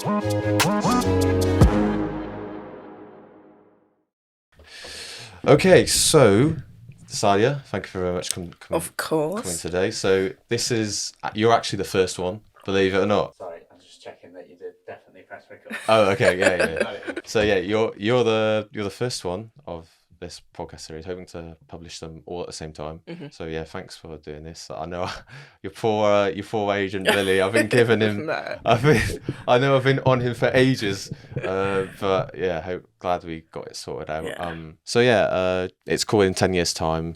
Okay, so Sadia, thank you very much Of coming course. today. So you're actually the first one, believe it or not. Sorry, I'm just checking that you did definitely press record. Oh, okay, yeah. Got it. So yeah, you're the first one of this podcast series, hoping to publish them all at the same time. So yeah, thanks for doing this. I know your poor agent Billy. I've been giving him. No. I know I've been on him for ages, but yeah, glad we got it sorted out. Yeah. So yeah, it's called in 10 years' time.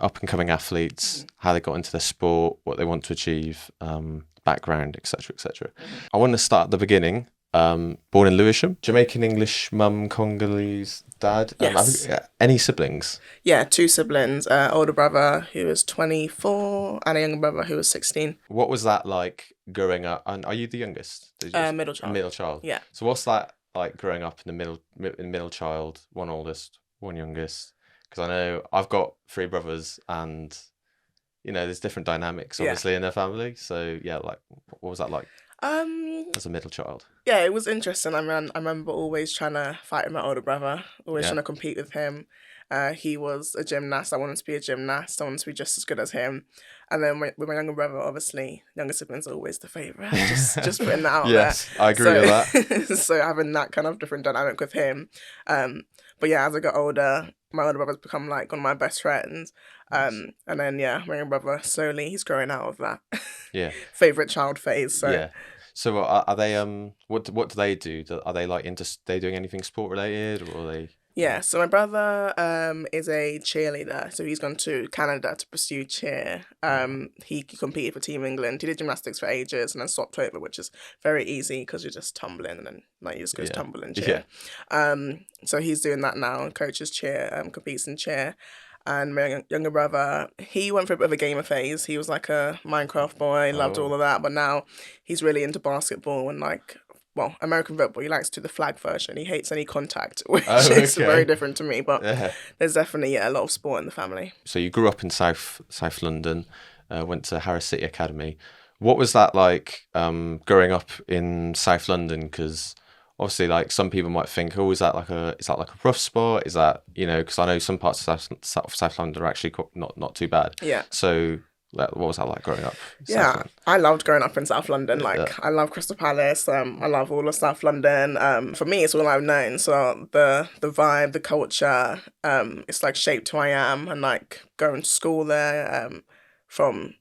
Up and coming athletes, how they got into the sport, what they want to achieve, background, etc., etc. I want to start at the beginning. Born in Lewisham, Jamaican English mum, Congolese dad. Yes. Any siblings? Yeah, 2 siblings. Older brother who was 24 and a younger brother who was 16. What was that like growing up? And are you the youngest? Middle child. Middle child. Yeah. So what's that like growing up in the middle child, one oldest, one youngest? Because I know I've got 3 brothers, and there's different dynamics obviously in their family. So yeah, like what was that like? As a middle child. Yeah, it was interesting. I remember always trying to fight with my older brother, always trying to compete with him. He was a gymnast. I wanted to be a gymnast. I wanted to be just as good as him. And then with my younger brother, obviously, younger siblings are always the favourite. Just putting that out there. Yes, I agree with that. So having that kind of different dynamic with him. But yeah, as I got older, my older brother's become like one of my best friends. And then my younger brother, slowly, he's growing out of that favourite child phase. So. Yeah. So are they what do they do? Are they like they doing anything sport related, or are they? Yeah, so my brother is a cheerleader, so he's gone to Canada to pursue cheer. He competed for Team England. He did gymnastics for ages and then swapped over, which is very easy because you're just tumbling and then you just go tumble and cheer. So he's doing that now, coaches cheer, competes in cheer. And my younger brother, he went through a bit of a gamer phase. He was like a Minecraft boy, loved all of that. But now he's really into basketball and American football. He likes to do the flag version. He hates any contact, which is very different to me. But there's definitely a lot of sport in the family. So you grew up in South London, went to Harris City Academy. What was that like growing up in South London? Because obviously, like some people might think, is that like a rough spot? Is that because I know some parts of South London are actually not too bad. Yeah. So what was that like growing up? Yeah, I loved growing up in South London. I love Crystal Palace. I love all of South London. For me, it's all I've known. So the vibe, the culture, it's like shaped who I am, and like going to school there, from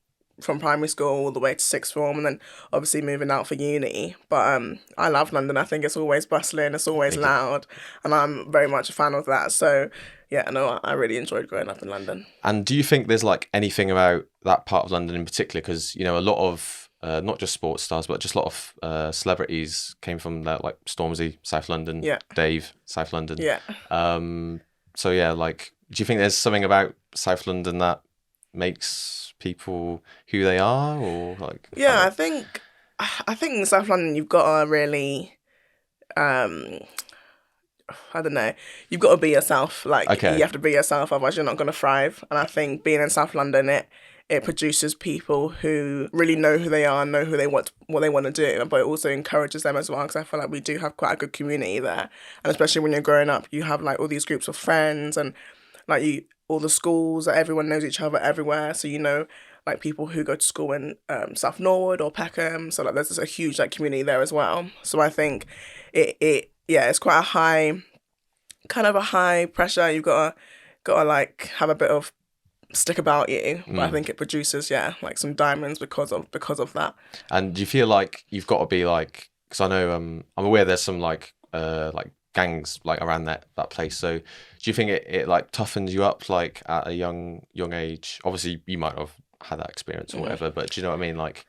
primary school all the way to sixth form, and then obviously moving out for uni. But I love London. I think it's always bustling, it's always loud, and I'm very much a fan of that. So yeah, no, I really enjoyed growing up in London. And do you think there's like anything about that part of London in particular? Because a lot of not just sports stars, but just a lot of celebrities came from that, like Stormzy, South London, Dave, South London. Yeah. So yeah, like, do you think there's something about South London that makes people who they are, or like? Yeah, I think in South London you've got to really, I don't know, you've got to be yourself. Like you have to be yourself, otherwise you're not going to thrive. And I think being in South London, it produces people who really know who they are, know what they want to do, but it also encourages them as well, because I feel like we do have quite a good community there. And especially when you're growing up, you have like all these groups of friends, and like all the schools, everyone knows each other everywhere. So like people who go to school in South Norwood or Peckham. So like there's just a huge like community there as well. So I think it's quite a high pressure. You've got to like have a bit of stick about you, but I think it produces like some diamonds because of that. And do you feel like you've got to be like, because I know I'm aware there's some like gangs like around that place, so do you think it like toughens you up like at a young age? Obviously you might have had that experience or whatever, but do you know what I mean? Like,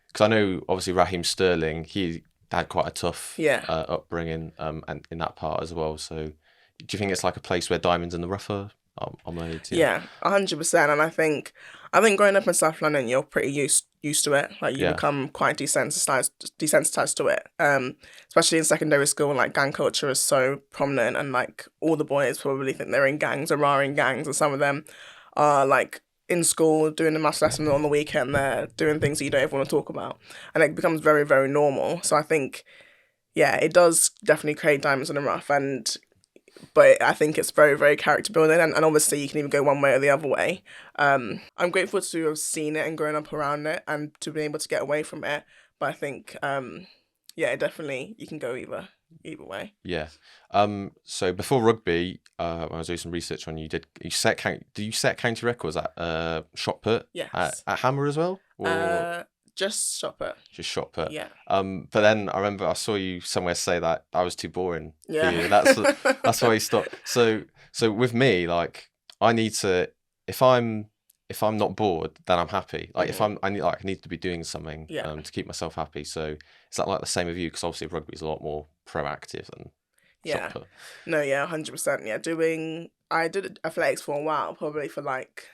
because I know obviously Raheem Sterling, he had quite a tough upbringing and in that part as well. So do you think it's like a place where diamonds in the rough are made? Yeah, 100%. And I think growing up in South London, you're pretty used to it. Like you become quite desensitized to it. Especially in secondary school, like gang culture is so prominent, and like all the boys probably think they're in gangs or are in gangs, and some of them are like in school doing the maths lesson on the weekend. They're doing things that you don't ever want to talk about, and it becomes very, very normal. So I think yeah, it does definitely create diamonds in the rough, but I think it's very, very character building, and obviously you can even go one way or the other way. I'm grateful to have seen it and grown up around it and to be able to get away from it. But I think, yeah, it definitely you can go either way. Yeah. So before rugby, when I was doing some research on you, did you set county records at shot put Yes. at Hammer as well, or Just shop it. just shot put? Yeah. But then I remember I saw you somewhere say that I was too boring Yeah. for you. That's why you stopped. So with me, like I need to if I'm not bored, then I'm happy. Like if I need to be doing something to keep myself happy. So is that like the same with you? Because obviously rugby is a lot more proactive than shot put. No, yeah, 100%. Yeah, I did athletics for a while, probably for like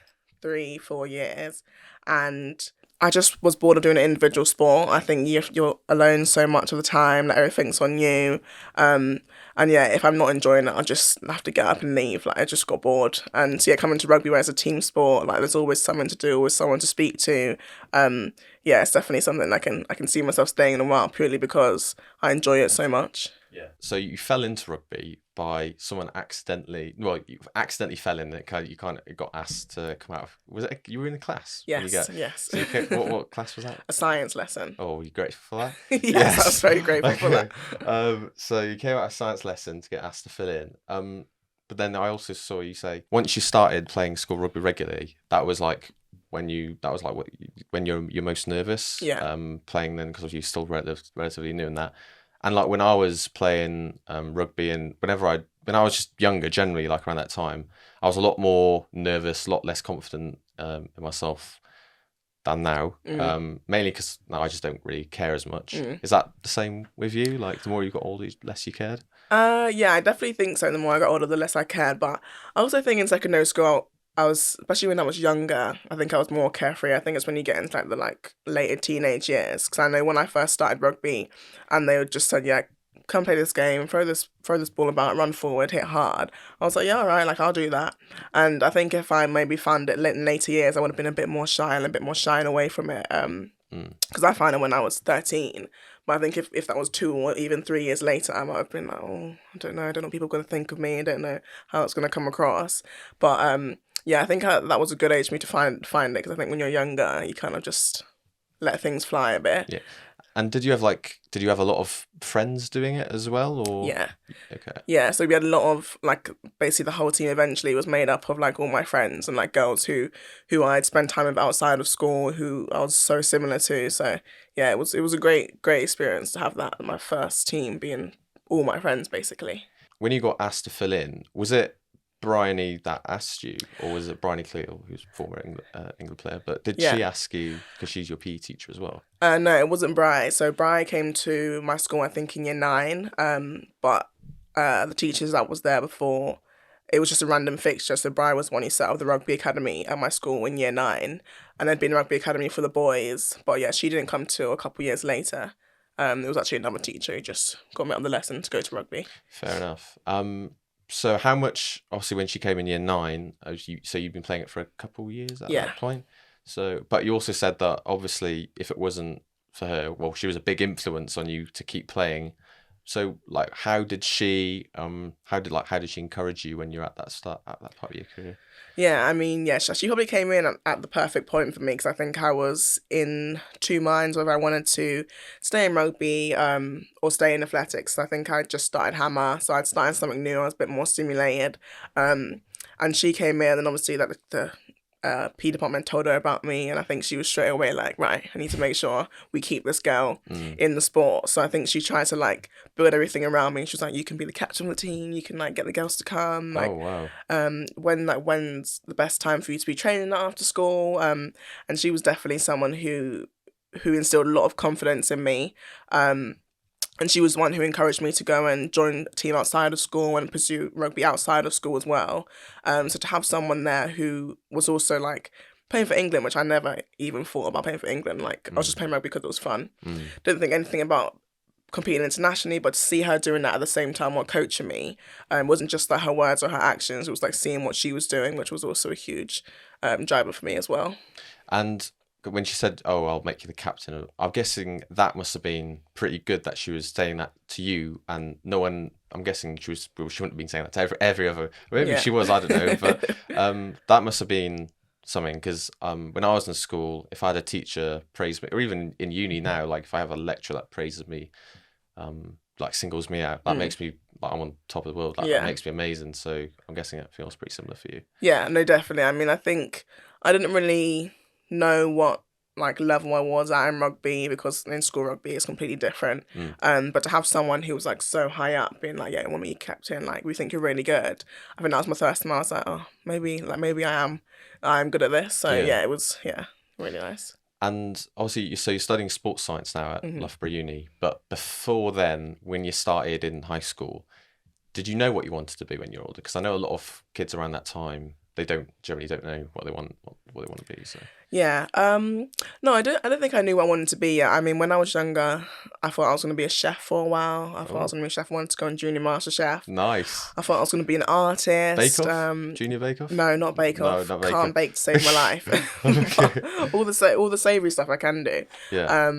3-4 years, and I just was bored of doing an individual sport. I think you're alone so much of the time, like everything's on you. And yeah, if I'm not enjoying it, I just have to get up and leave. Like I just got bored. And so, yeah, coming to rugby where it's a team sport, like there's always someone to do, always someone to speak to. Yeah, it's definitely something I can see myself staying in a while purely because I enjoy it so much. Yeah. So you fell into rugby by someone accidentally. Well, you accidentally fell in it. You kind of got asked to come out of. Was it you were in a class? Yes. So what class was that? A science lesson. Oh, you grateful for that? Yes, I was very grateful for that. So you came out of a science lesson to get asked to fill in. But then I also saw you say once you started playing school rugby regularly, that was like when you're most nervous. Yeah. Playing then because you're still relatively new in that. And like when I was playing rugby and when I was just younger, generally like around that time, I was a lot more nervous, a lot less confident in myself than now. Mainly because now I just don't really care as much. Is that the same with you? Like the more you got older, the less you cared? Yeah, I definitely think so. The more I got older, the less I cared. But I also think in secondary school, I was, especially when I was younger, I think I was more carefree. I think it's when you get into like the later teenage years. Because I know when I first started rugby, and they would just said, yeah, come play this game, throw this ball about, run forward, hit hard. I was like, yeah, all right, like I'll do that. And I think if I maybe found it in later years, I would have been a bit more shy and a bit more shying away from it. Because I found it when I was 13. But I think if that was 2 or even 3 years later, I might have been like, oh, I don't know what people are going to think of me. I don't know how it's going to come across. But yeah, I think that was a good age for me to find it, because I think when you're younger, you kind of just let things fly a bit. Yeah. And did you have a lot of friends doing it as well, or? Yeah. Okay. Yeah, so we had a lot of basically the whole team eventually was made up of all my friends and girls who I'd spent time with outside of school, who I was so similar to. So yeah, it was a great experience to have that, my first team being all my friends basically. When you got asked to fill in, was it Bryony that asked you, or was it Bryony Cleal, who's a former England player? But did she ask you because she's your PE teacher as well? No, it wasn't Bri. So Bri came to my school, I think, in year 9. But the teachers that was there before, it was just a random fixture. So Bri was one who set up the rugby academy at my school in year 9, and there'd been a rugby academy for the boys. But yeah, she didn't come till a couple years later. It was actually another teacher who just got me on the lesson to go to rugby. Fair enough. So how much, obviously when she came in year 9, so you've been playing it for a couple of years at that point? So, but you also said that obviously if it wasn't for her, well, she was a big influence on you to keep playing. So how did she encourage you when you're at that part of your career? Yeah, I mean, yeah, she probably came in at the perfect point for me, because I think I was in 2 minds whether I wanted to stay in rugby or stay in athletics. I think I just started Hammer, so I'd started something new. I was a bit more stimulated. And she came in, and obviously the P department told her about me, and I think she was straight away like, right, I need to make sure we keep this girl in the sport. So I think she tried to build everything around me. She was like, you can be the captain of the team, you can get the girls to come, oh wow, when's the best time for you to be training after school, and she was definitely someone who instilled a lot of confidence in me. And she was one who encouraged me to go and join a team outside of school and pursue rugby outside of school as well. So to have someone there who was also playing for England, which I never even thought about playing for England. I was just playing rugby because it was fun. Didn't think anything about competing internationally, but to see her doing that at the same time while coaching me, wasn't just her words or her actions. It was seeing what she was doing, which was also a huge driver for me as well. And when she said, "Oh, I'll make you the captain," I'm guessing that must have been pretty good that she was saying that to you, and no one. I'm guessing she wouldn't have been saying that to every other. Maybe Yeah. she was. I don't know, but that must have been something because when I was in school, if I had a teacher praise me, or even in uni now, like if I have a lecturer that praises me, like singles me out, that makes me like I'm on top of the world. Like, Yeah. that makes me amazing. So I'm guessing it feels pretty similar for you. Yeah, no, definitely. I mean, I think I didn't really know what like level I was at in rugby because in school rugby is completely different. But to have someone who was like so high up being like, yeah, want me captain, like we think you're really good. I think that was my first time. I was like, oh, maybe I'm good at this. So Yeah. it was really nice. And obviously, you're studying sports science now at Loughborough Uni. But before then, when you started in high school, did you know what you wanted to be when you're older? Because I know a lot of kids around that time, they generally don't know what they want to be. So Yeah. No, I don't think I knew what I wanted to be yet. I mean, when I was younger, I thought I was going to be a chef for a while. I thought I was going to be a chef. I wanted to go on Junior Master Chef. nice. I thought I was going to be an artist. Bake Off, Junior Bake Off. No, not Bake No, Off. not Bake Can't Off. bake to save my life. Okay. But all the savoury stuff I can do. Yeah.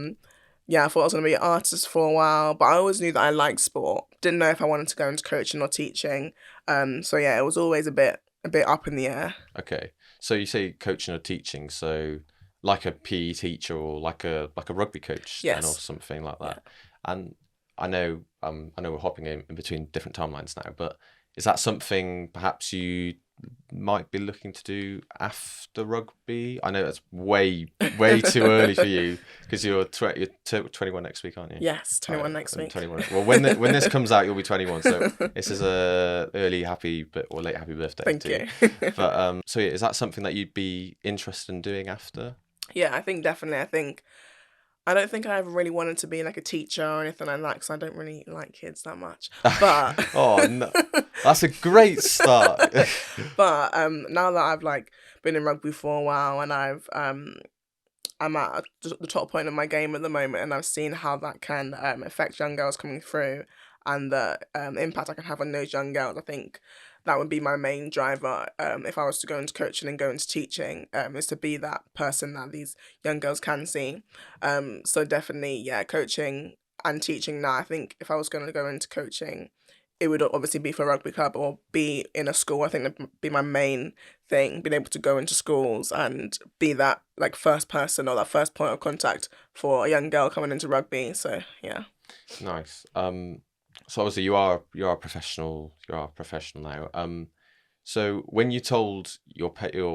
Yeah, I thought I was going to be an artist for a while, but I always knew that I liked sport. Didn't know if I wanted to go into coaching or teaching. So yeah, it was always a bit up in the air. Okay. So you say coaching or teaching, so like a PE teacher or like a rugby coach, Yes. then, or something like that. And I know we're hopping in between different timelines now, but is that something perhaps you might be looking to do after rugby? I know that's way too early for you because you're 21 next week, aren't you? Yes, 21 next I'm week. 21. Well, when this comes out, you'll be 21. So this is a early or late happy birthday. Thank to you. But so yeah, is that something that you'd be interested in doing after? Yeah, I think definitely. I don't think I ever really wanted to be like a teacher or anything like that because I don't really like kids that much. But oh no, that's a great start. But now that I've like been in rugby for a while and I'm at the top point of my game at the moment and I've seen how that can affect young girls coming through and the impact I can have on those young girls, I think that would be my main driver if I was to go into coaching and go into teaching, is to be that person that these young girls can see. So definitely, yeah, coaching and teaching now. I think if I was going to go into coaching, it would obviously be for a rugby club or be in a school. I think that would be my main thing, being able to go into schools and be that like first person or that first point of contact for a young girl coming into rugby. So yeah. Nice. So obviously you are a professional. You are a professional now. So when you told your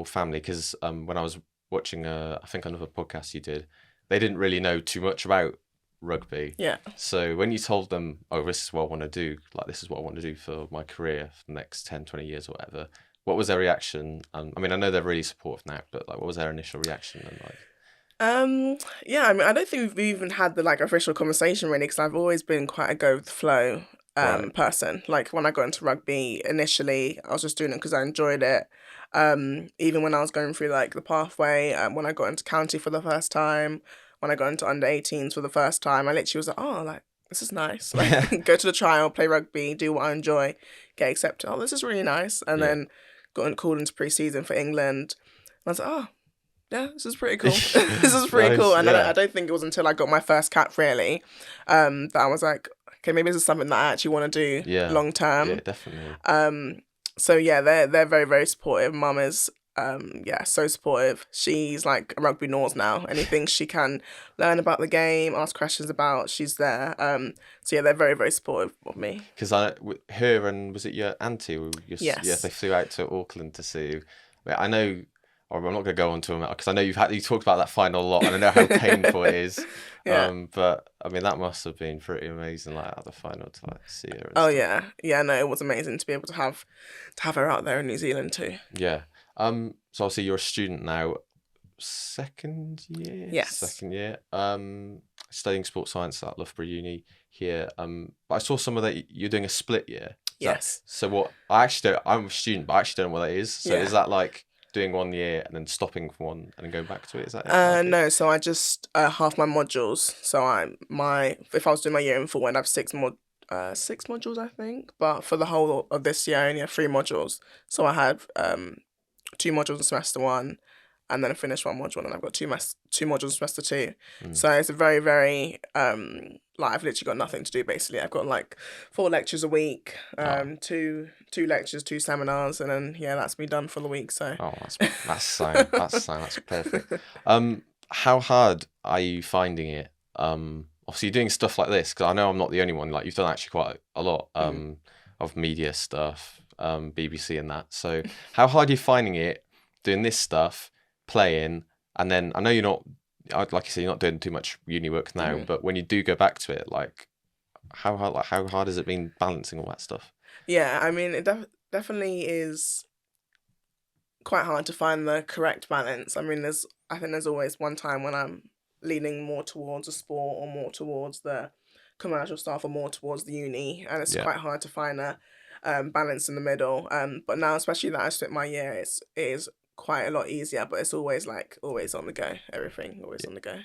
family, because when I was watching I think another podcast you did, they didn't really know too much about rugby. Yeah. So when you told them, oh, this is what I want to do, like this is what I want to do for my career for the next 10, 20 years or whatever, what was their reaction? I mean, I know they're really supportive now, but like, what was their initial reaction? And like, yeah, I mean, I don't think we've even had the like official conversation really because I've always been quite a go with the flow Right. person. Like when I got into rugby initially, I was just doing it because I enjoyed it. Even when I was going through like the pathway, when I got into county for the first time, when I got into under 18s for the first time, I literally was like, oh, like this is nice. Like go to the trial, play rugby, do what I enjoy, get accepted. Oh, this is really nice. And Yeah. then got called into pre-season for England. And I was like, oh, yeah, this is pretty cool. This is pretty Nice, cool. And yeah. I don't think it was until I got my first cap really, that I was like, okay, maybe this is something that I actually want to do Yeah. long term. Yeah, definitely. So yeah, they're very, very supportive. Mum is so supportive. She's like a rugby nose now. Anything she can learn about the game, ask questions about, she's there. So yeah, they're very, very supportive of me. Because her and was it your auntie? Yes. Yeah, they flew out to Auckland to see you. I know. Or I'm not going to go on to them because I know you talked about that final a lot, and I know how painful it is. Yeah. But I mean, that must have been pretty amazing, like at the final to like see her. And Oh stuff. yeah. No, it was amazing to be able to have her out there in New Zealand too. Yeah. So obviously you're a student now, second year. Yes. Second year. Studying sports science at Loughborough Uni here. But I saw some of that you're doing a split year. Yes. So what? I'm a student, but I actually don't know what that is. So Yeah. is that like doing 1 year and then stopping for one and then going back to it? Is that it? No, so I just half my modules. So if I was doing my year in full, I'd have six modules, I think. But for the whole of this year, I only have 3 modules. So I had 2 modules in semester 1, and then I finish one module, and I've got two modules semester 2. Mm. So it's a very, very like I've literally got nothing to do basically. I've got like 4 lectures a week, two lectures, 2 seminars, and then that's me done for the week. So that's sound. That's perfect. How hard are you finding it? Obviously, you're doing stuff like this, because I know I'm not the only one. Like, you've done actually quite a lot of media stuff, BBC and that. So how hard are you finding it doing this stuff, playing, and then I know you're not, like you said, you're not doing too much uni work now, but when you do go back to it, like how hard has it been balancing all that stuff? Yeah, I mean, it definitely is quite hard to find the correct balance. I mean, I think there's always one time when I'm leaning more towards a sport or more towards the commercial stuff or more towards the uni, and it's quite hard to find a balance in the middle. But now, especially that I split my year, it is quite a lot easier, but it's always on the go. Everything always on the go.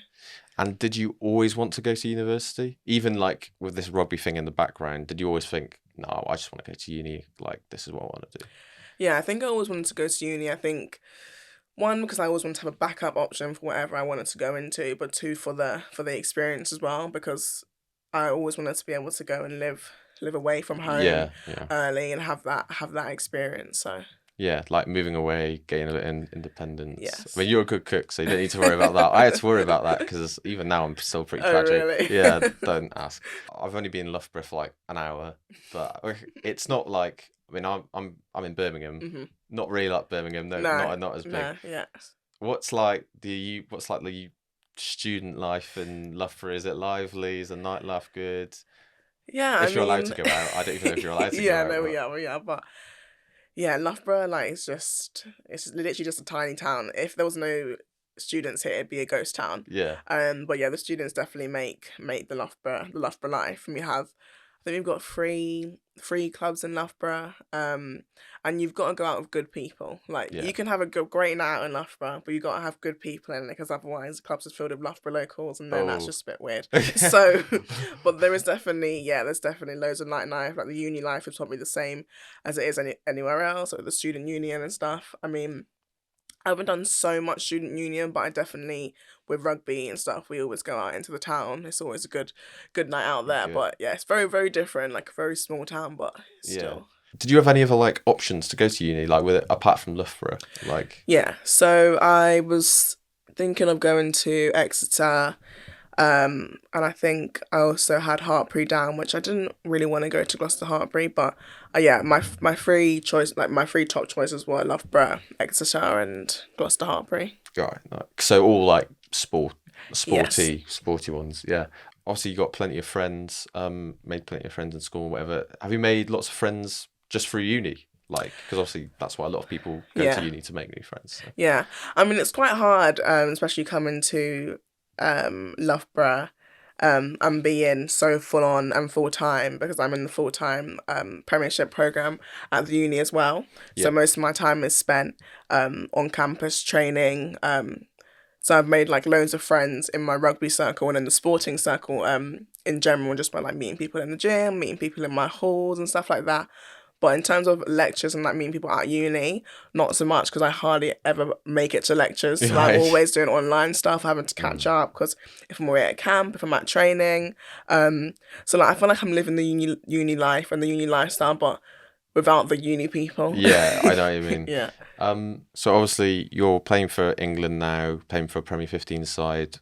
And did you always want to go to university? Even like with this rugby thing in the background, did you always think, no, I just want to go to uni, like this is what I want to do? Yeah, I think I always wanted to go to uni. I think, one, because I always wanted to have a backup option for whatever I wanted to go into, but 2, for the experience as well, because I always wanted to be able to go and live away from home early and have that experience. So yeah, like moving away, getting a little independence. Yes. I mean, you're a good cook, so you don't need to worry about that. I had to worry about that because even now I'm still pretty tragic. Really? Yeah, don't ask. I've only been in Loughborough for like an hour, but it's not like, I mean, I'm in Birmingham, not really like Birmingham, not as big. No, yeah. What's like the student life in Loughborough? Is it lively? Is the nightlife good? Yeah, if you're allowed to go out, I don't even know if you're allowed to go out. No, we are, but yeah, Loughborough, like it's literally just a tiny town. If there was no students here, it'd be a ghost town. Yeah. But yeah, the students definitely make the Loughborough life, and I think we've got three clubs in Loughborough, and you've got to go out with good people. Like you can have a great night out in Loughborough, but you got to have good people in it, because otherwise the clubs are filled with Loughborough locals, and then that's just a bit weird. So, but there's definitely loads of nightlife. Like the uni life is probably the same as it is anywhere else, or the student union and stuff. I mean, I haven't done so much student union, but I definitely, with rugby and stuff, we always go out into the town. It's always a good night out there. Good. But yeah, it's very, very different, like a very small town, but still. Did you have any other like options to go to uni, like with it, apart from Loughborough? Like, yeah, so I was thinking of going to Exeter, and I think I also had Hartpury down, which I didn't really want to go to Gloucester Hartpury, but my three top choices were Loughborough, Exeter, and Gloucester Hartpury. Right, so all like sporty ones, yeah. Obviously, you got plenty of friends, made plenty of friends in school, whatever. Have you made lots of friends just through uni? Like, because obviously that's why a lot of people go to uni, to make new friends. So. Yeah, I mean, it's quite hard, especially coming to Loughborough, and being so full on and full time, because I'm in the full time Premiership program at the uni as well. Yep. So most of my time is spent on campus training. So I've made like loads of friends in my rugby circle and in the sporting circle in general, just by like meeting people in the gym, meeting people in my halls and stuff like that. But in terms of lectures and like meeting people at uni, not so much, because I hardly ever make it to lectures. So I'm always doing online stuff, having to catch up, because if I'm away at camp, if I'm at training. So like I feel like I'm living the uni life and the uni lifestyle, but without the uni people. Yeah, I know what you mean. Yeah. So obviously you're playing for England now, playing for a Premier 15 side,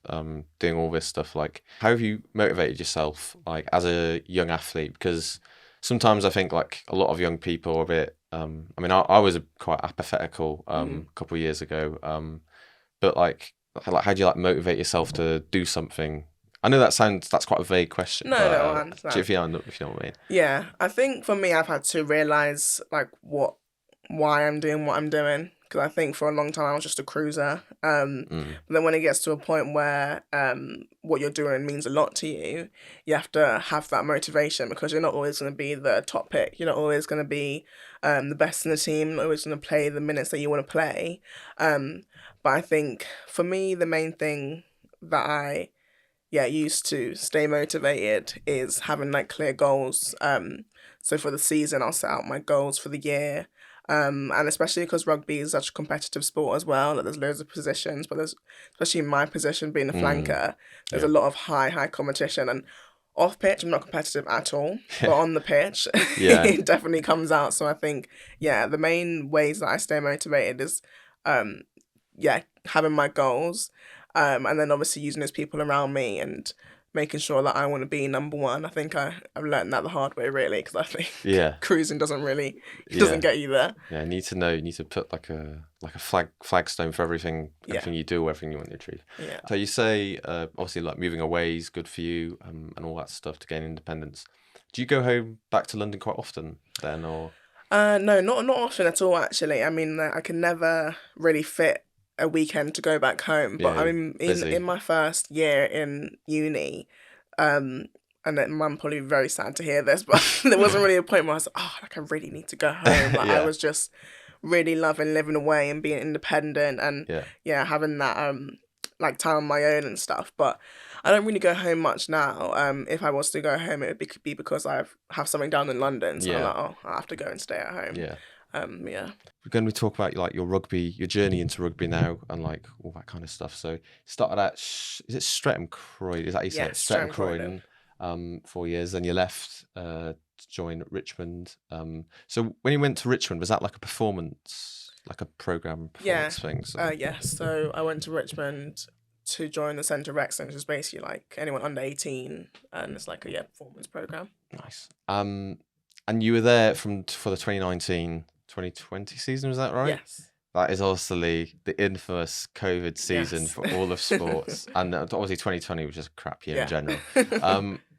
doing all this stuff. Like, how have you motivated yourself, like as a young athlete? Because sometimes I think like a lot of young people are a bit. I mean, I was quite apathetical a couple of years ago. But like how do you like motivate yourself to do something? I know that's quite a vague question. No, I understand. If you know what I mean. Yeah, I think for me, I've had to realise like why I'm doing what I'm doing, because I think for a long time I was just a cruiser. But then when it gets to a point where what you're doing means a lot to you, you have to have that motivation, because you're not always going to be the top pick. You're not always going to be the best in the team. You're not always going to play the minutes that you want to play. But I think for me, the main thing that I used to stay motivated is having like clear goals. So for the season, I'll set out my goals for the year. And especially because rugby is such a competitive sport as well, that there's loads of positions, but there's, especially in my position being a flanker, there's a lot of high competition. And off pitch, I'm not competitive at all, but on the pitch, Yeah. it definitely comes out. So I think, the main ways that I stay motivated is, having my goals, and then obviously using those people around me and making sure that I want to be number one. I think I've learned that the hard way, really, because I think Yeah. cruising doesn't Yeah. get you there. Yeah, you need to put like a flagstone for everything you do, everything you want to achieve. Yeah. So you say obviously like moving away is good for you, and all that stuff to gain independence. Do you go home back to London quite often then, or? No, not often at all, actually. I mean, I can never really fit a weekend to go back home. But Yeah, I mean, busy. in my first year in uni, and then Mum probably very sad to hear this, but there wasn't really a point where I was like, oh, like I really need to go home. Like I Yeah. was just really loving living away and being independent and having that like time on my own and stuff. But I don't really go home much now. If I was to go home, it would be because I have something down in London. So I'm like, oh, I have to go and stay at home. Yeah. Yeah. We're going to talk about like your journey into rugby now, and like all that kind of stuff. So you started at is it Streatham Croydon? Is that how you say it? Streatham Croydon. 4 years, then you left to join Richmond. So when you went to Richmond, was that like a performance, like a program performance thing? So. So I went to Richmond to join the Centre of Excellence, which is basically like anyone under 18, and it's like a performance program. Nice. And you were there for the 2019-2020 season, was that right? Yes. That is obviously the infamous COVID season for all of sports, and obviously 2020 was just a crap year in general.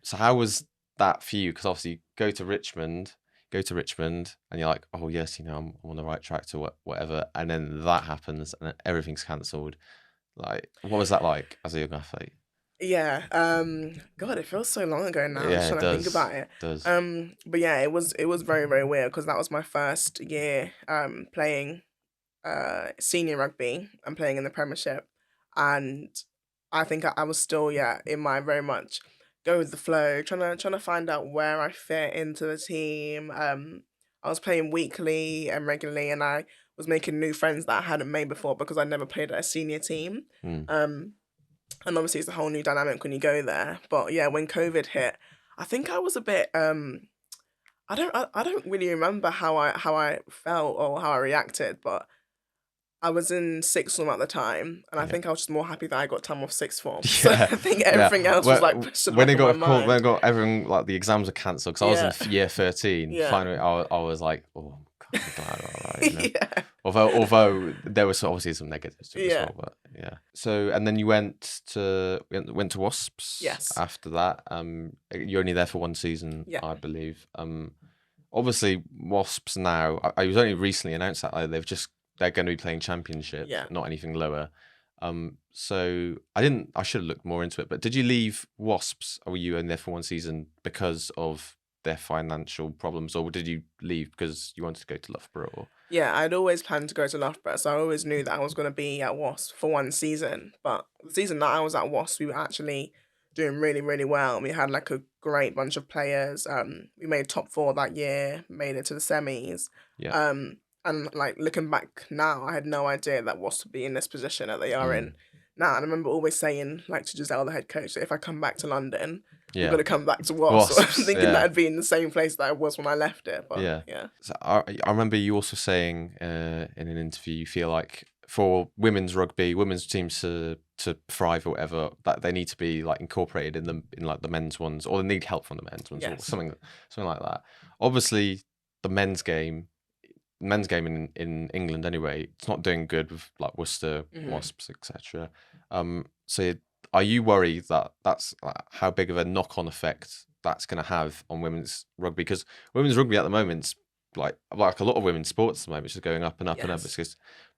So how was that for you? Because obviously you go to Richmond, and you're like, oh yes, I'm on the right track to whatever, and then that happens, and then everything's cancelled. Like, what was that like as a young athlete? Yeah. God, it feels so long ago now. Yeah, I'm trying to think about it. Does. But yeah, it was very, very weird because that was my first year playing senior rugby and playing in the Premiership, and I think I was still in my very much go with the flow, trying to find out where I fit into the team. I was playing weekly and regularly, and I was making new friends that I hadn't made before because I never played at a senior team. And obviously it's a whole new dynamic when you go there. But yeah, when COVID hit, I think I was a bit I don't really remember how I felt or how I reacted, but I was in sixth form at the time, and I think I was just more happy that I got time off sixth form. So I think everything else was like pushed to the back of my mind. When I got everything, like the exams were cancelled because I was in year 13. Finally, I was like, oh, God, I'm glad, all right, Although there was obviously some negatives to it as well, but yeah. So and then you went to Wasps. Yes. After that, you're only there for one season, I believe. Obviously Wasps now. I was only recently announced that they're going to be playing Championship, not anything lower. So I should have looked more into it. But did you leave Wasps, or were you in there for one season because of their financial problems, or did you leave because you wanted to go to Loughborough? Or? Yeah, I'd always planned to go to Loughborough, so I always knew that I was going to be at Wasps for one season. But the season that I was at Wasps, we were actually doing really, really well. We had like a great bunch of players. We made top 4 that year, made it to the semis. Yeah. And like looking back now, I had no idea that Wasps would be in this position that they are in now. And I remember always saying, like to Giselle, the head coach, that if I come back to London, I'm going to come back to Wasps. So I was thinking that I'd be in the same place that I was when I left it. But yeah. So I remember you also saying in an interview, you feel like for women's rugby, women's teams to thrive or whatever, that they need to be like incorporated in like the men's ones, or they need help from the men's ones, or something like that. Obviously, the men's game in England anyway, it's not doing good with like Worcester, Wasps, etc. So are you worried that that's how big of a knock-on effect that's going to have on women's rugby? Because women's rugby at the moment's like a lot of women's sports at the moment, it's just going up and up and up.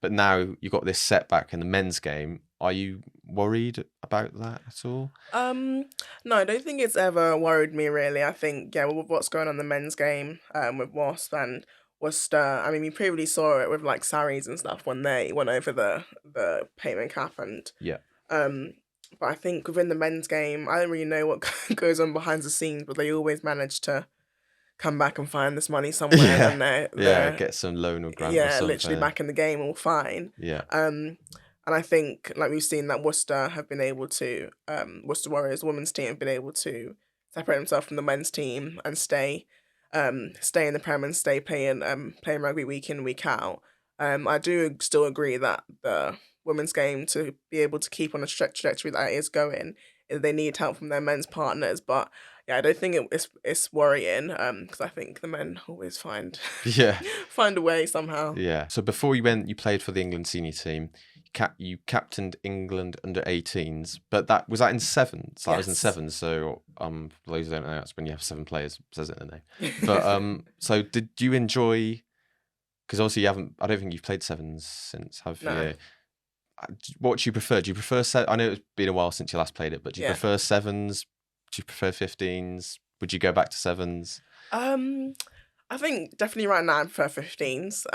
But now you've got this setback in the men's game. Are you worried about that at all? No, I don't think it's ever worried me really. I think with what's going on in the men's game with Wasp and Worcester, I mean, we previously saw it with like Saris and stuff when they went over the payment cap and but I think within the men's game, I don't really know what goes on behind the scenes, but they always manage to come back and find this money somewhere, and then they're get some loan or grant or something. literally back in the game, all fine. Yeah. And I think, like, we've seen that Worcester have been able to, Worcester Warriors, the women's team, have been able to separate themselves from the men's team and stay in the Prem and stay playing rugby week in, week out. I do still agree that the women's game, to be able to keep on the trajectory that it is going, they need help from their men's partners. But yeah, I don't think it's worrying, because I think the men always find find a way somehow. Yeah. So before you went, you played for the England senior team. You captained England under 18s, but that was in sevens. That was in sevens. So for those who don't know, that's when you have 7 players. It says it in the name. But so did you enjoy? Because obviously you haven't. I don't think you've played sevens since, have you? What do you prefer? Do you prefer I know it's been a while since you last played it, but do you prefer sevens? Do you prefer 15s? Would you go back to sevens? I think definitely right now I prefer 15s.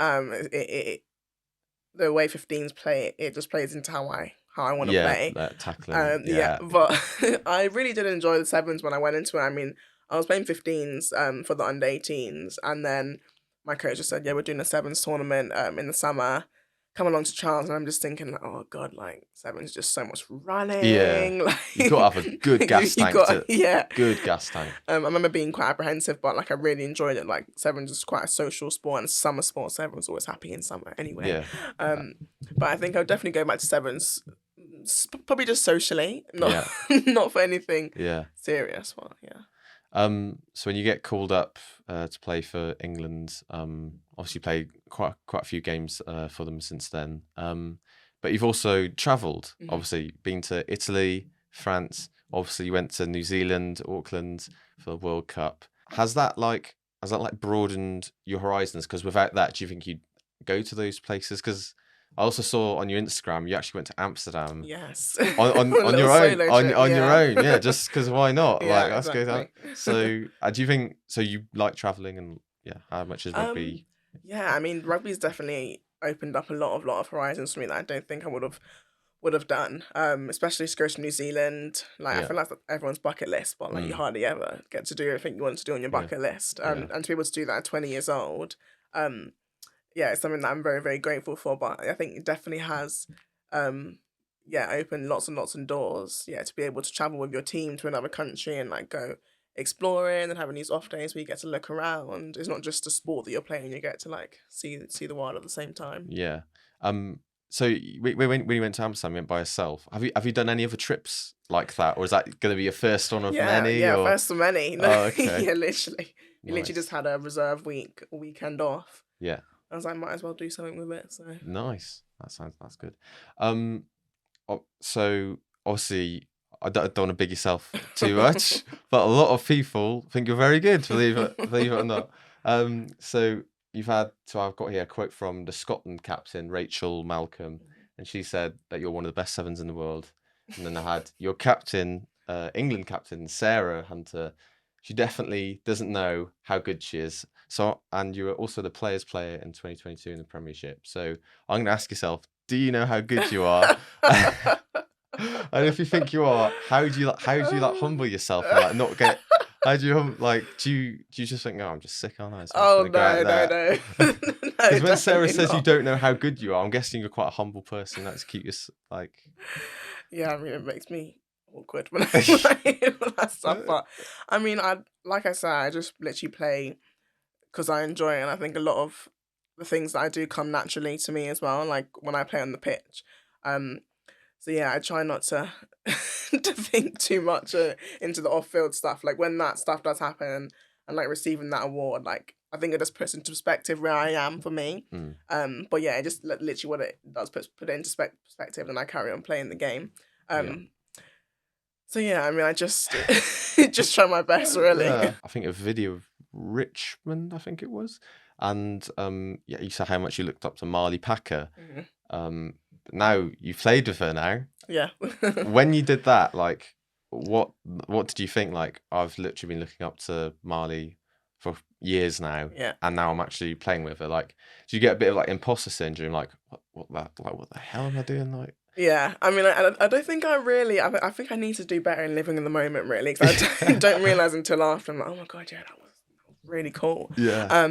The way 15s play, it just plays into how I want to play. That tackling. But I really did enjoy the sevens when I went into it. I mean, I was playing 15s for the under 18s, and then my coach just said, "Yeah, we're doing a sevens tournament in the summer. Come along to Charles." And I'm just thinking, like, oh god, like sevens just so much running. Yeah, like, you got to have a good gas tank. Good gas tank. I remember being quite apprehensive, but like I really enjoyed it. Like sevens is quite a social sport and summer sport, so everyone's always happy in summer anyway. Yeah. But I think I'll definitely go back to sevens, probably just socially, not for anything serious. Well, so when you get called up to play for England, obviously you played quite a few games for them since then. But you've also travelled, obviously been to Italy, France. Obviously you went to New Zealand, Auckland for the World Cup. Has that broadened your horizons? Because without that, do you think you'd go to those places? Because I also saw on your Instagram you actually went to Amsterdam. Yes. On your own. On your own. Yeah, just because why not? Like, let's go there. So do you think you like travelling, and how much is rugby? Yeah, I mean, rugby's definitely opened up a lot of horizons for me that I don't think I would have done. Especially to go to New Zealand. Like I feel like that's everyone's bucket list, but like you hardly ever get to do everything you want to do on your bucket list. And to be able to do that at 20 years old, it's something that I'm very, very grateful for. But I think it definitely has opened lots and lots of doors. Yeah, to be able to travel with your team to another country and like go exploring and having these off days where you get to look around. It's not just a sport that you're playing, you get to like see the world at the same time. Yeah. So when you went to Amsterdam, you went by yourself. Have you done any other trips like that, or is that going to be your first one of many? Yeah, first of many. No, okay. Yeah, literally. We literally just had a reserve weekend off. Yeah. I was like, might as well do something with it. So nice. That's good. So obviously, I don't want to big yourself too much, but a lot of people think you're very good. Believe it or not. So I've got here a quote from the Scotland captain, Rachel Malcolm, and she said that you're one of the best sevens in the world. And then I had your captain, England captain, Sarah Hunter. She definitely doesn't know how good she is. So, and you were also the players' player in 2022 in the Premiership. So I'm going to ask yourself, do you know how good you are? And if you think you are, how do you humble yourself and like not get? How do you do you just think, I'm just sick, aren't I? So no. Because when Sarah says you don't know how good you are, I'm guessing you're quite a humble person. That's keep you like. Yeah, I mean, it makes me awkward when I hear that stuff. But I mean, like I said, I just literally play because I enjoy it, and I think a lot of the things that I do come naturally to me as well. Like when I play on the pitch. So yeah, I try not to to think too much into the off-field stuff. Like when that stuff does happen and like receiving that award, like I think it just puts into perspective where I am for me. But yeah, it just literally what it does put it into perspective, and I carry on playing the game. So yeah, I mean, I just just try my best, really. Yeah. I think a video of Richmond, I think it was, and you said how much you looked up to Marley Packer. Now you've played with her now. Yeah. When you did that, like, what did you think? Like, I've literally been looking up to Marley for years now, and now I'm actually playing with her. Like, do you get a bit of like imposter syndrome? Like, what the hell am I doing? Like, yeah, I mean, I don't think I think I need to do better in living in the moment, really, because I don't realize until after. I'm like, oh my god, yeah, that was really cool. Yeah.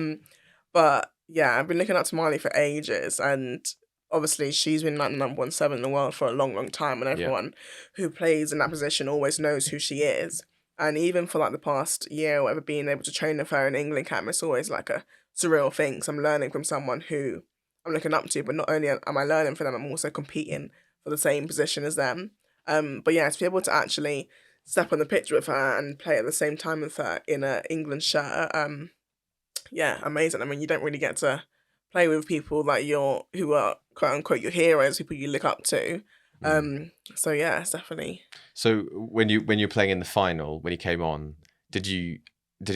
But yeah, I've been looking up to Marley for ages, and obviously she's been like the number 1 7 in the world for a long, long time, and everyone who plays in that position always knows who she is. And even for like the past year or whatever, being able to train with her in England camp, it's always like a surreal thing. So I'm learning from someone who I'm looking up to, but not only am I learning from them, I'm also competing for the same position as them. But yeah, to be able to actually step on the pitch with her and play at the same time with her in a England shirt, yeah, amazing. I mean, you don't really get to play with people like who are quote unquote your heroes, people you look up to. So yeah, it's definitely. So when you're playing in the final, when you came on, did you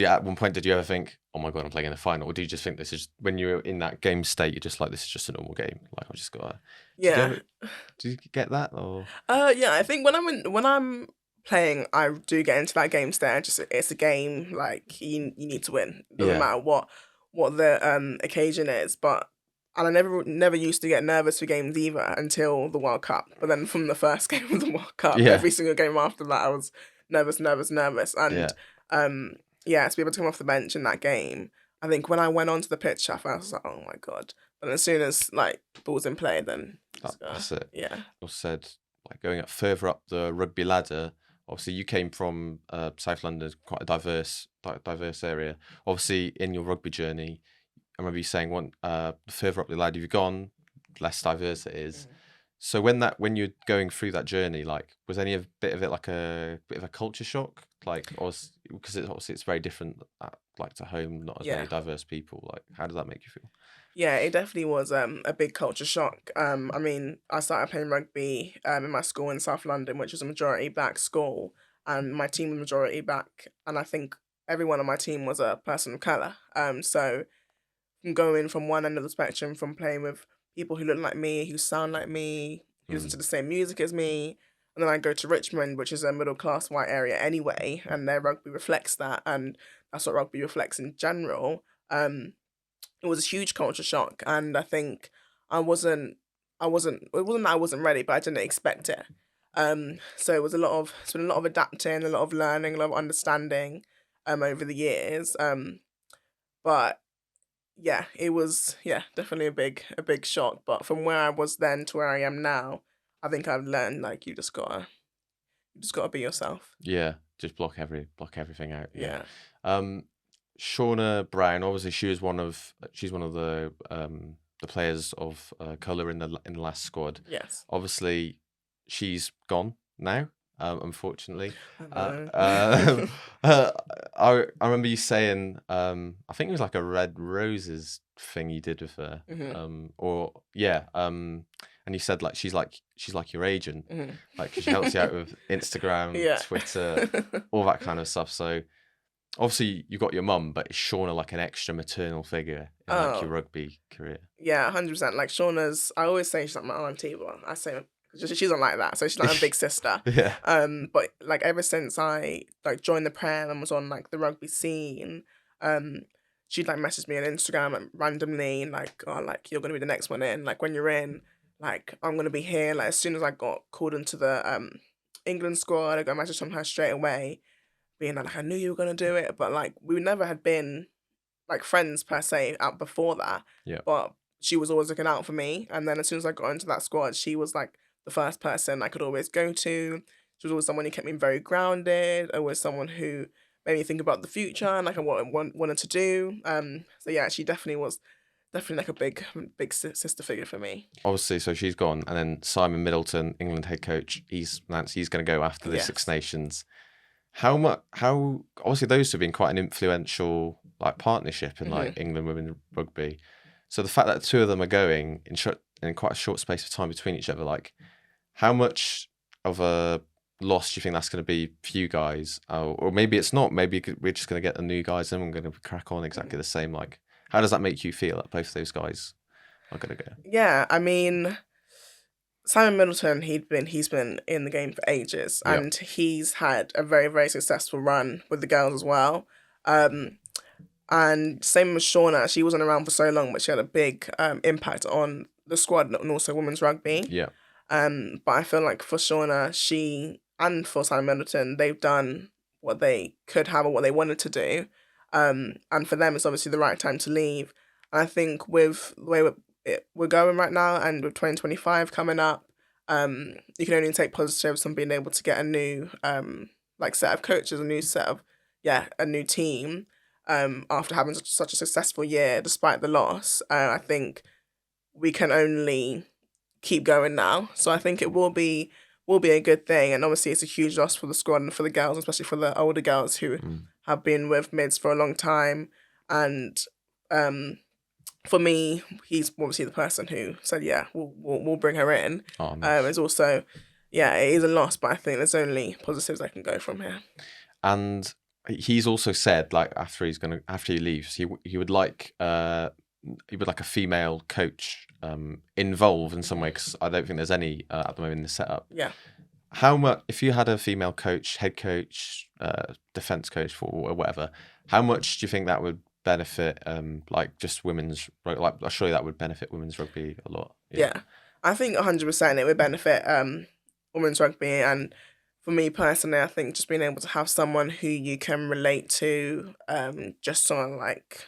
at one point did you ever think, oh my god, I'm playing in the final, or do you just think this is when you're in that game state, you're just like, this is just a normal game, like I've just got to. Yeah. Do you get that or? Yeah, I think when I'm playing, I do get into that game state. It's a game, like you need to win. It doesn't matter what the occasion is. And I never used to get nervous for games either until the World Cup. But then from the first game of the World Cup, every single game after that, I was nervous. And to be able to come off the bench in that game, I think when I went onto the pitch, I was like, oh my god. But as soon as like ball's in play, then that's it. Yeah. You said like going up further up the rugby ladder. Obviously, you came from South London, quite a diverse area. Obviously, in your rugby journey, I remember you saying the further up the ladder you've gone, less diverse it is. So when you're going through that journey, like, was any bit of it like a bit of a culture shock, like, because it's very different, like to home, not as many diverse people. Like, how does that make you feel? Yeah, it definitely was a big culture shock. I mean, I started playing rugby in my school in South London, which was a majority black school, and my team was majority black, and I think everyone on my team was a person of colour. So going from one end of the spectrum, from playing with people who look like me, who sound like me, who listen to the same music as me, and then I go to Richmond, which is a middle class white area anyway, and their rugby reflects that, and that's what rugby reflects in general. It was a huge culture shock, and I think it wasn't that I wasn't ready, but I didn't expect it. So it's been a lot of adapting, a lot of learning, a lot of understanding, over the years. But yeah, it was definitely a big shock. But from where I was then to where I am now, I think I've learned like you just gotta be yourself. Yeah, just block everything out. Yeah. Shauna Brown, obviously she's one of the players of colour in the last squad. Yes. Obviously, she's gone now. Unfortunately, I I remember you saying, I think it was like a Red Roses thing you did with her, and you said like she's like your agent, like 'cause she helps you out with Instagram, Twitter, all that kind of stuff. So obviously you got your mum, but is Shauna like an extra maternal figure in like your rugby career? Yeah, 100%. Like Shauna's, I always say she's like my auntie, but I say she's not like that. So she's like a big sister. Yeah. But like ever since I like joined the Prem and was on like the rugby scene, she'd like message me on Instagram like, randomly, like, oh, like you're gonna be the next one in. Like when you're in, like I'm gonna be here. Like as soon as I got called into the England squad, I got a message from her straight away, being like, I knew you were gonna do it, but like we never had been like friends per se out before that. Yeah. But she was always looking out for me, and then as soon as I got into that squad, she was like the first person I could always go to. She was always someone who kept me very grounded. Always someone who made me think about the future and like what I wanted to do. So yeah, she definitely was like a big sister figure for me. Obviously, so she's gone, and then Simon Middleton, England head coach, he's going to go after the Six Nations. How obviously those two have been quite an influential like partnership in like England women rugby. So the fact that the two of them are going in quite a short space of time between each other, like how much of a loss do you think that's going to be for you guys? Or maybe it's not. Maybe we're just going to get the new guys and we're going to crack on exactly the same. Like, how does that make you feel that both of those guys are going to go? Yeah, I mean, Simon Middleton, he's been in the game for ages, and he's had a very, very successful run with the girls as well. And same with Shauna, she wasn't around for so long, but she had a big impact on the squad and also women's rugby. Yeah. But I feel like for Shauna, and for Simon Middleton, they've done what they could have or what they wanted to do. And for them, it's obviously the right time to leave. And I think with the way we're going right now, and with 2025 coming up, you can only take positives from being able to get a new set of coaches, a new team. After having such a successful year despite the loss, I think we can only keep going now. So I think it will be a good thing, and obviously it's a huge loss for the squad and for the girls, especially for the older girls who have been with mids for a long time. And for me, he's obviously the person who said, "Yeah, we'll bring her in." Oh, nice. It's also, yeah, it is a loss, but I think there's only positives I can go from here. And he's also said, like, after he leaves, he would like a female coach involved in some way, because I don't think there's any at the moment in the setup. Yeah. How much, if you had a female coach, head coach, defense coach, or whatever, how much do you think that would benefit like just women's, like, surely that would benefit women's rugby a lot? Yeah. I think 100% it would benefit women's rugby, and for me personally, I think just being able to have someone who you can relate to just on like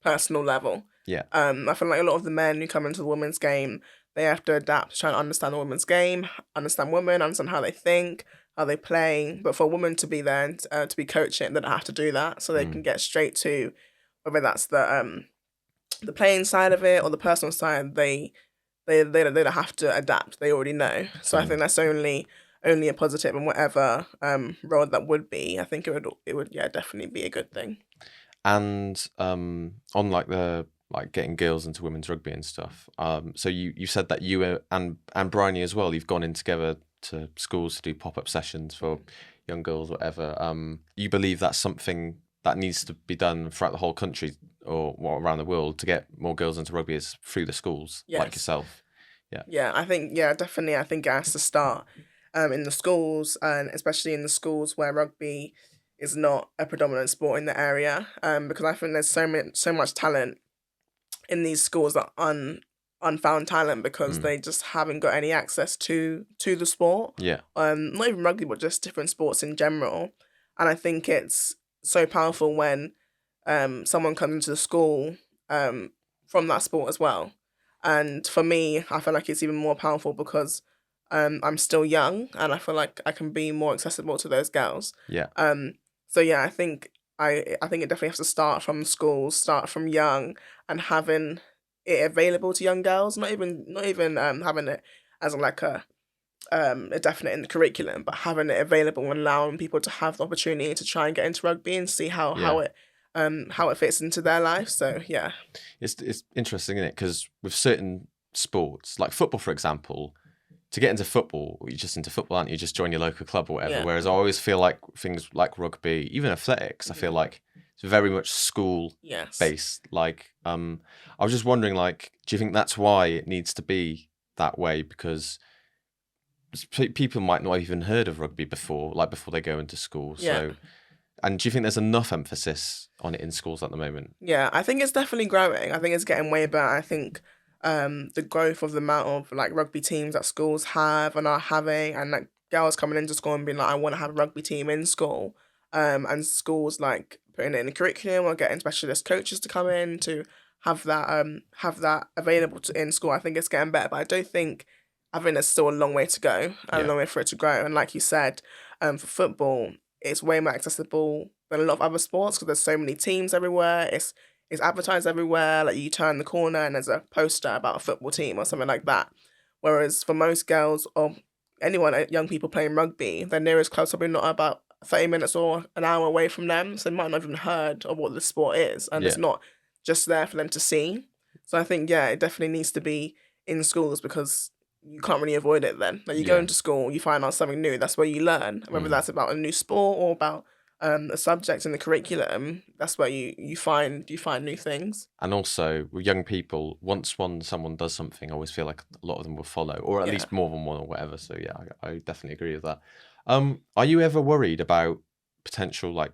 personal level. Yeah. I feel like a lot of the men who come into the women's game, they have to adapt to try and understand the women's game, understand women, understand how they think, how they play. But for a woman to be there and to be coaching, they don't have to do that, so they can get straight to whether that's the playing side of it or the personal side. They don't have to adapt. They already know. So I think that's only a positive, and whatever role that would be, I think it would definitely be a good thing. And on like the getting girls into women's rugby and stuff. So you said that you and Bryony as well, you've gone in together to schools to do pop-up sessions for young girls, whatever. You believe that's something that needs to be done throughout the whole country or around the world to get more girls into rugby, is through the schools, like yourself? Yeah, I think, definitely. I think it has to start in the schools, and especially in the schools where rugby is not a predominant sport in the area, because I think there's so much talent in these schools that unfound talent because they just haven't got any access to the sport. Yeah. Not even rugby, but just different sports in general. And I think it's so powerful when someone comes into the school from that sport as well. And for me, I feel like it's even more powerful because I'm still young, and I feel like I can be more accessible to those girls. Yeah. So yeah, I think it definitely has to start from schools, start from young, and having it available to young girls. Not even having it as like a definite in the curriculum, but having it available and allowing people to have the opportunity to try and get into rugby and see how it fits into their life. So yeah, it's interesting, isn't it? Because with certain sports, like football, for example, to get into football, you're just into football, aren't you? Just join your local club or whatever. Yeah. Whereas I always feel like things like rugby, even athletics, I feel like it's very much school based. Like, I was just wondering, like, do you think that's why it needs to be that way? Because people might not have even heard of rugby before they go into school. Yeah. So, and do you think there's enough emphasis on it in schools at the moment? Yeah, I think it's definitely growing. I think it's getting way better. I think the growth of the amount of like rugby teams that schools have and are having, and like girls coming into school and being like, I want to have a rugby team in school, and schools like putting it in the curriculum or getting specialist coaches to come in to have that available in school. I think it's getting better, but I think there's still a long way to go and a long way for it to grow. And like you said, for football, it's way more accessible than a lot of other sports because there's so many teams everywhere. It's advertised everywhere. Like you turn the corner and there's a poster about a football team or something like that. Whereas for most girls or anyone, young people playing rugby, their nearest club's probably not about 30 minutes or an hour away from them. So they might not even heard of what the sport is. And it's not just there for them to see. So I think, it definitely needs to be in schools because you can't really avoid it then. Like you go into school, you find out something new. That's where you learn. Whether that's about a new sport or about a subject in the curriculum, that's where you find new things. And also with young people, once someone does something, I always feel like a lot of them will follow, or at least more than one or whatever. So yeah, I definitely agree with that. Are you ever worried about potential like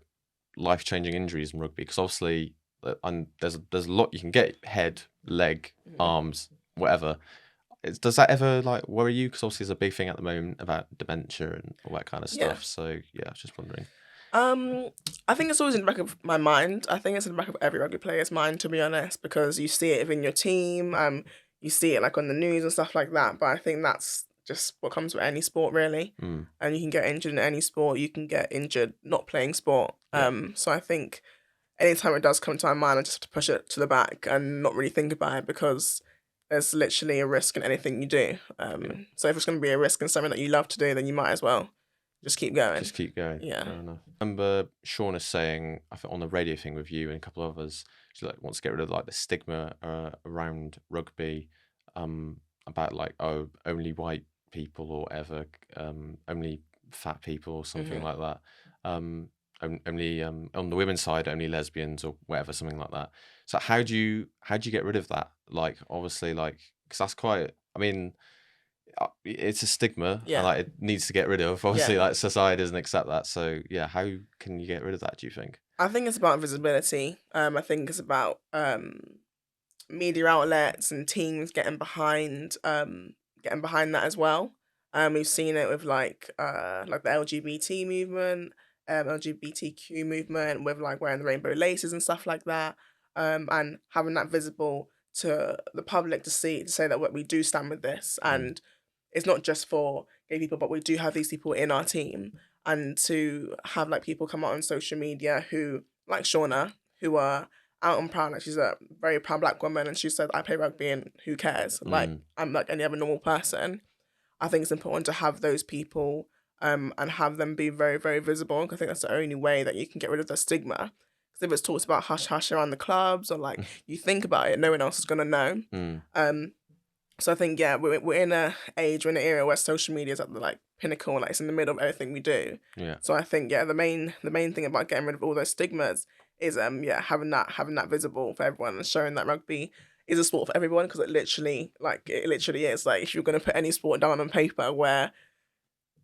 life-changing injuries in rugby? Because obviously, and there's a lot you can get: head, leg, arms, whatever. Does that ever like worry you? Because obviously there's a big thing at the moment about dementia and all that kind of stuff. So yeah, I was just wondering. I think it's always in the back of my mind. I think it's in the back of every rugby player's mind, to be honest, because you see it within your team. You see it like on the news and stuff like that. But I think that's just what comes with any sport, really. Mm. And you can get injured in any sport. You can get injured not playing sport. Yeah. So I think anytime it does come to my mind, I just have to push it to the back and not really think about it, because there's literally a risk in anything you do. So if it's going to be a risk in something that you love to do, then you might as well just keep going. Just keep going. Yeah. Fair enough. I remember Shauna saying, I think on the radio thing with you and a couple of others, she like wants to get rid of like the stigma around rugby, about like, oh, only white people or whatever, only fat people or something like that. Only on the women's side, only lesbians or whatever, something like that. So how do you get rid of that? Like, obviously, like, because that's quite. I mean, it's a stigma, Yeah. and like it needs to get rid of. Obviously, Yeah. like society doesn't accept that. So yeah, how can you get rid of that? Do you think? I think it's about visibility. I think it's about media outlets and teams getting behind that as well. We've seen it with like the LGBT movement, LGBTQ movement, with like wearing the rainbow laces and stuff like that, and having that visible to the public to say that what we do stand with this, and it's not just for gay people, but we do have these people in our team, and to have like people come out on social media who, like Shauna, who are out and proud, like she's a very proud black woman, and she said, I play rugby and who cares? Like, I'm like any other normal person. I think it's important to have those people and have them be very, very visible. I think that's the only way that you can get rid of the stigma. Because if it's talked about hush hush around the clubs, or like you think about it, no one else is gonna know. So I think, yeah, we're in a age, we're in an era where social media is at the like pinnacle, like it's in the middle of everything we do. Yeah. So I think, yeah, the main thing about getting rid of all those stigmas is having that visible for everyone, and showing that rugby is a sport for everyone, because it literally is. Like, if you're gonna put any sport down on paper, where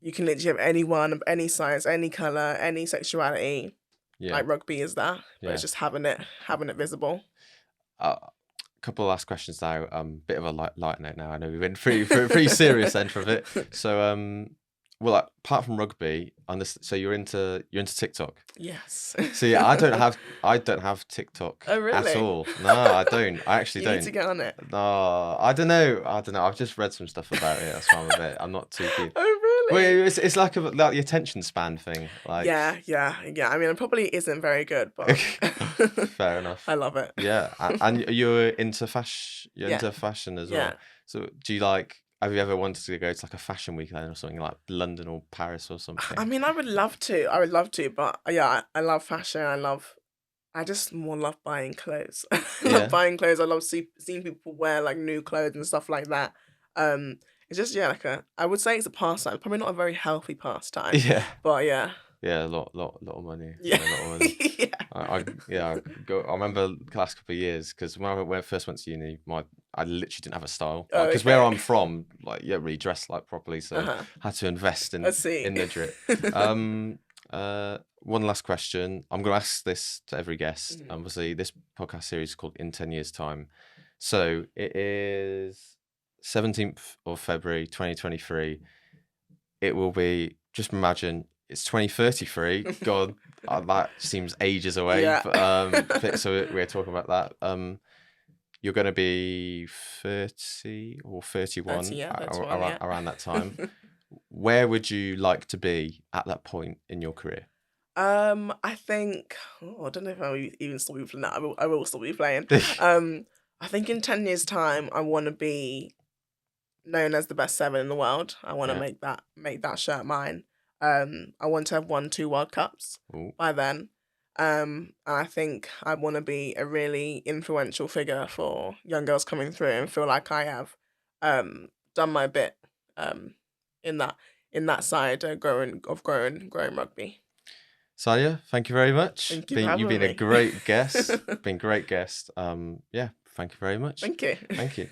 you can literally have anyone of any size, any colour, any sexuality, like rugby is that. But it's just having it visible. Couple of last questions now. Bit of a light note now. I know we've been pretty serious end of it. So well, like, apart from rugby, so you're into TikTok. Yes. So yeah, I don't have TikTok Oh, really? at all. No, I don't. I actually You don't. need to get on it. No, I don't know. I've just read some stuff about it. That's why I'm not too keen. Oh, really? Well, it's like the attention span thing. Like, yeah. I mean, it probably isn't very good, but fair enough. I love it. Yeah, and you're into fashion. You're Yeah. into fashion as well. Yeah. So do you like? Have you ever wanted to go to like a fashion week then, or something like London or Paris or something? I mean, I would love to, but yeah, I love fashion. I just more love buying clothes. I love buying clothes. I love seeing people wear like new clothes and stuff like that. It's just, I would say it's a pastime. Probably not a very healthy pastime. Yeah. But yeah. Yeah, a lot of money. Yeah. A lot of money. Yeah. I remember the last couple of years, because when I first went to uni, I literally didn't have a style. Oh, Because okay. where I'm from, like, you don't really dress like properly, so I had to invest in I see. the drip. One last question. I'm going to ask this to every guest. Obviously, this podcast series is called In 10 Years' Time. So it is 17th of February 2023. It will be, just imagine, it's 2033. God, that seems ages away. Yeah. But, so we're talking about that. You're going to be 30 or 31, 30, yeah, around that time. Where would you like to be at that point in your career? I think, I don't know if I will even still be playing that. I will still be playing. I think in 10 years' time, I want to be known as the best 7 in the world. I want to make that shirt mine. I want to have won 2 World Cups by then. And I think I want to be a really influential figure for young girls coming through, and feel like I have done my bit in that side growing rugby. Sadia, thank you very much. Thank you for having You've been me. a great guest. Been a great guest. Yeah, thank you very much. Thank you. Thank you.